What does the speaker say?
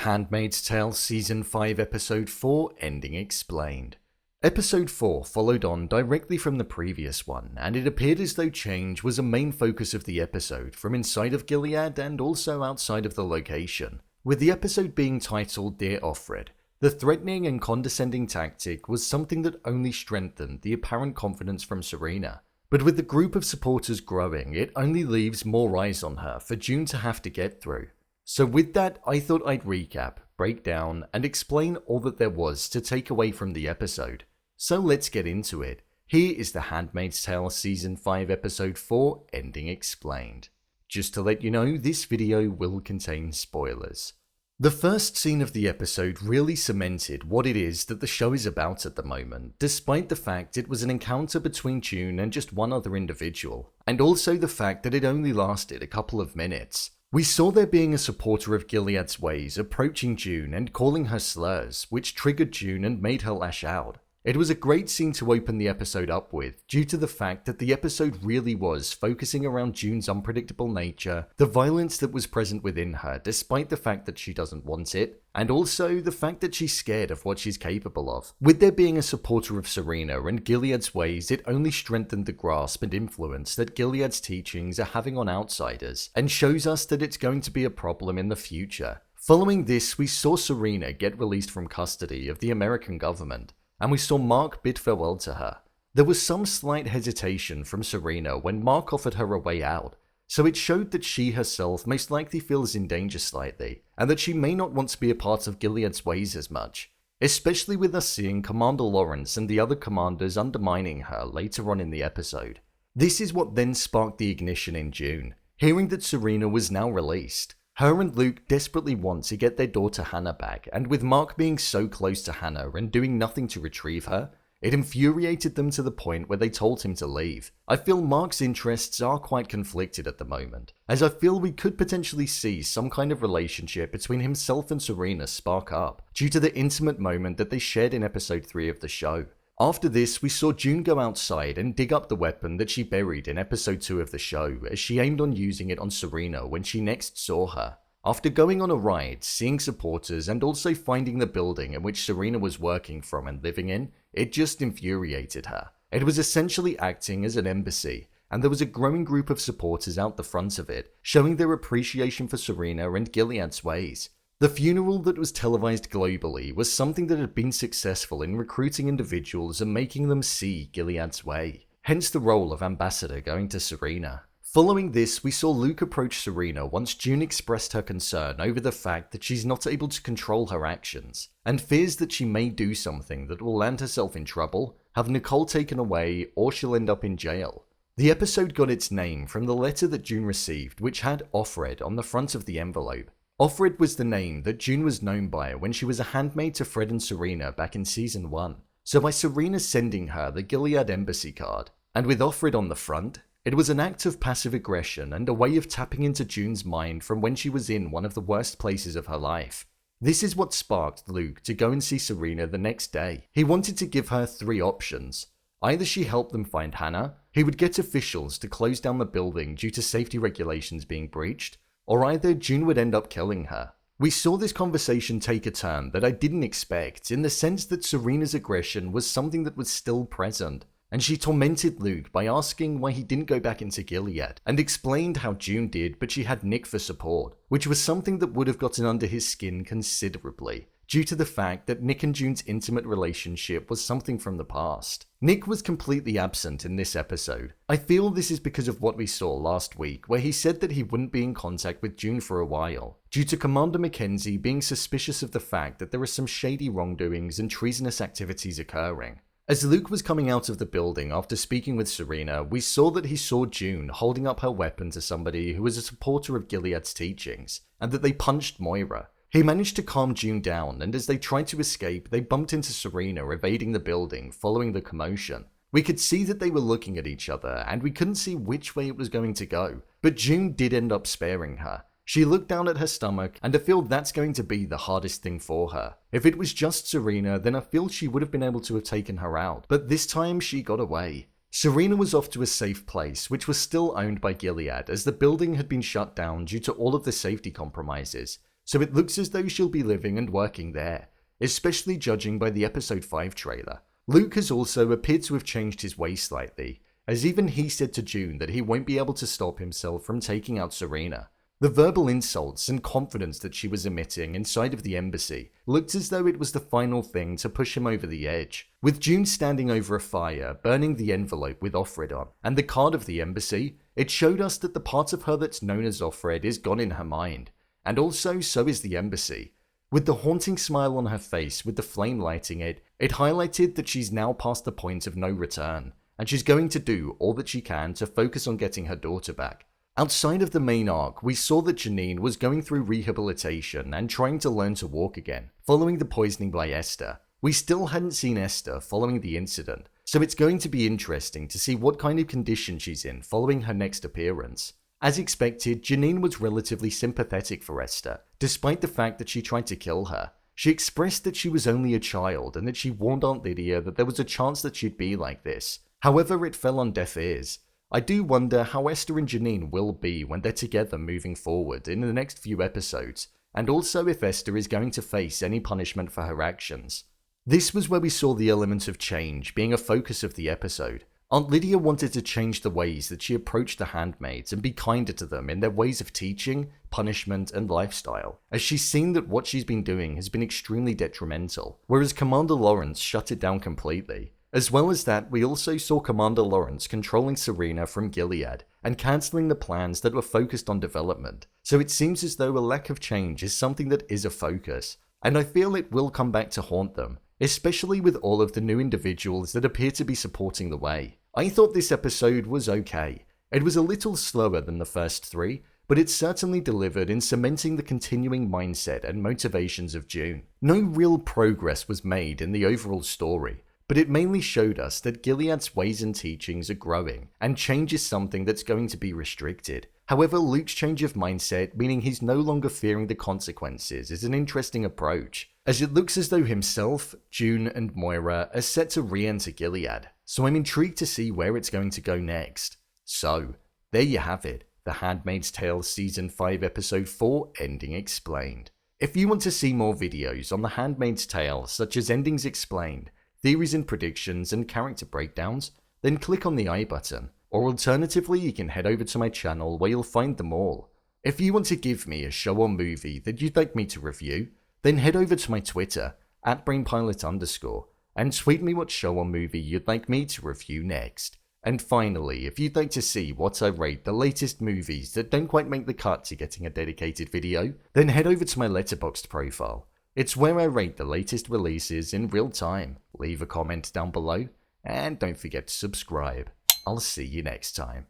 Handmaid's Tale Season 5 Episode 4 Ending Explained. Episode 4 followed on directly from the previous one, and it appeared as though change was a main focus of the episode from inside of Gilead and also outside of the location. With the episode being titled Dear Offred, the threatening and condescending tactic was something that only strengthened the apparent confidence from Serena. But with the group of supporters growing, it only leaves more eyes on her for June to have to get through. So with that, I thought I'd recap, break down, and explain all that there was to take away from the episode. So let's get into it. Here is the Handmaid's Tale Season 5 Episode 4 Ending Explained. Just to let you know, this video will contain spoilers. The first scene of the episode really cemented what it is that the show is about at the moment, despite the fact it was an encounter between June and just one other individual, and also the fact that it only lasted a couple of minutes. We saw there being a supporter of Gilead's ways approaching June and calling her slurs, which triggered June and made her lash out. It was a great scene to open the episode up with, due to the fact that the episode really was focusing around June's unpredictable nature, the violence that was present within her despite the fact that she doesn't want it, and also the fact that she's scared of what she's capable of. With there being a supporter of Serena and Gilead's ways, it only strengthened the grasp and influence that Gilead's teachings are having on outsiders, and shows us that it's going to be a problem in the future. Following this, we saw Serena get released from custody of the American government, and we saw Mark bid farewell to her. There was some slight hesitation from Serena when Mark offered her a way out, so it showed that she herself most likely feels in danger slightly, and that she may not want to be a part of Gilead's ways as much, especially with us seeing Commander Lawrence and the other commanders undermining her later on in the episode. This is what then sparked the ignition in June. Hearing that Serena was now released, her and Luke desperately want to get their daughter Hannah back, and with Mark being so close to Hannah and doing nothing to retrieve her, it infuriated them to the point where they told him to leave. I feel Mark's interests are quite conflicted at the moment, as I feel we could potentially see some kind of relationship between himself and Serena spark up, due to the intimate moment that they shared in episode 3 of the show. After this, we saw June go outside and dig up the weapon that she buried in episode 2 of the show, as she aimed on using it on Serena when she next saw her. After going on a ride, seeing supporters, and also finding the building in which Serena was working from and living in, it just infuriated her. It was essentially acting as an embassy, and there was a growing group of supporters out the front of it, showing their appreciation for Serena and Gilead's ways. The funeral that was televised globally was something that had been successful in recruiting individuals and making them see Gilead's way, hence the role of ambassador going to Serena. Following this, we saw Luke approach Serena once June expressed her concern over the fact that she's not able to control her actions, and fears that she may do something that will land herself in trouble, have Nicole taken away, or she'll end up in jail. The episode got its name from the letter that June received, which had Offred on the front of the envelope. Offred was the name that June was known by when she was a handmaid to Fred and Serena back in season 1, so by Serena sending her the Gilead Embassy card, and with Offred on the front, it was an act of passive aggression and a way of tapping into June's mind from when she was in one of the worst places of her life. This is what sparked Luke to go and see Serena the next day. He wanted to give her 3 options. Either she helped them find Hannah, he would get officials to close down the building due to safety regulations being breached, or either June would end up killing her. We saw this conversation take a turn that I didn't expect, in the sense that Serena's aggression was something that was still present, and she tormented Luke by asking why he didn't go back into Gilead, and explained how June did but she had Nick for support, which was something that would have gotten under his skin considerably, due to the fact that Nick and June's intimate relationship was something from the past. Nick was completely absent in this episode. I feel this is because of what we saw last week, where he said that he wouldn't be in contact with June for a while, due to Commander Mackenzie being suspicious of the fact that there are some shady wrongdoings and treasonous activities occurring. As Luke was coming out of the building after speaking with Serena, we saw that he saw June holding up her weapon to somebody who was a supporter of Gilead's teachings, and that they punched Moira. He managed to calm June down, and as they tried to escape, they bumped into Serena evading the building following the commotion. We could see that they were looking at each other, and we couldn't see which way it was going to go, but June did end up sparing her. She looked down at her stomach, and I feel that's going to be the hardest thing for her. If it was just Serena, then I feel she would have been able to have taken her out, but this time she got away. Serena was off to a safe place, which was still owned by Gilead, as the building had been shut down due to all of the safety compromises, so it looks as though she'll be living and working there, especially judging by the episode 5 trailer. Luke has also appeared to have changed his ways slightly, as even he said to June that he won't be able to stop himself from taking out Serena. The verbal insults and confidence that she was emitting inside of the embassy looked as though it was the final thing to push him over the edge. With June standing over a fire, burning the envelope with Offred on, and the card of the embassy, it showed us that the part of her that's known as Offred is gone in her mind, and also so is the embassy. With the haunting smile on her face with the flame lighting it, it highlighted that she's now past the point of no return, and she's going to do all that she can to focus on getting her daughter back. Outside of the main arc, we saw that Janine was going through rehabilitation and trying to learn to walk again, following the poisoning by Esther. We still hadn't seen Esther following the incident, so it's going to be interesting to see what kind of condition she's in following her next appearance. As expected, Janine was relatively sympathetic for Esther, despite the fact that she tried to kill her. She expressed that she was only a child and that she warned Aunt Lydia that there was a chance that she'd be like this. However, it fell on deaf ears. I do wonder how Esther and Janine will be when they're together moving forward in the next few episodes, and also if Esther is going to face any punishment for her actions. This was where we saw the element of change being a focus of the episode. Aunt Lydia wanted to change the ways that she approached the handmaids and be kinder to them in their ways of teaching, punishment, and lifestyle, as she's seen that what she's been doing has been extremely detrimental, whereas Commander Lawrence shut it down completely. As well as that, we also saw Commander Lawrence controlling Serena from Gilead and cancelling the plans that were focused on development, so it seems as though a lack of change is something that is a focus, and I feel it will come back to haunt them, especially with all of the new individuals that appear to be supporting the way. I thought this episode was okay. It was a little slower than the first 3, but it certainly delivered in cementing the continuing mindset and motivations of June. No real progress was made in the overall story, but it mainly showed us that Gilead's ways and teachings are growing, and change is something that's going to be restricted. However, Luke's change of mindset, meaning he's no longer fearing the consequences, is an interesting approach, as it looks as though himself, June, and Moira are set to re-enter Gilead, so I'm intrigued to see where it's going to go next. So, there you have it, The Handmaid's Tale Season 5 Episode 4 Ending Explained. If you want to see more videos on The Handmaid's Tale, such as Endings Explained, theories and predictions, and character breakdowns, then click on the I button, or alternatively you can head over to my channel where you'll find them all. If you want to give me a show or movie that you'd like me to review, then head over to my Twitter, @BrainPilot_, and tweet me what show or movie you'd like me to review next. And finally, if you'd like to see what I rate the latest movies that don't quite make the cut to getting a dedicated video, then head over to my Letterboxd profile. It's where I rate the latest releases in real time. Leave a comment down below, and don't forget to subscribe. I'll see you next time.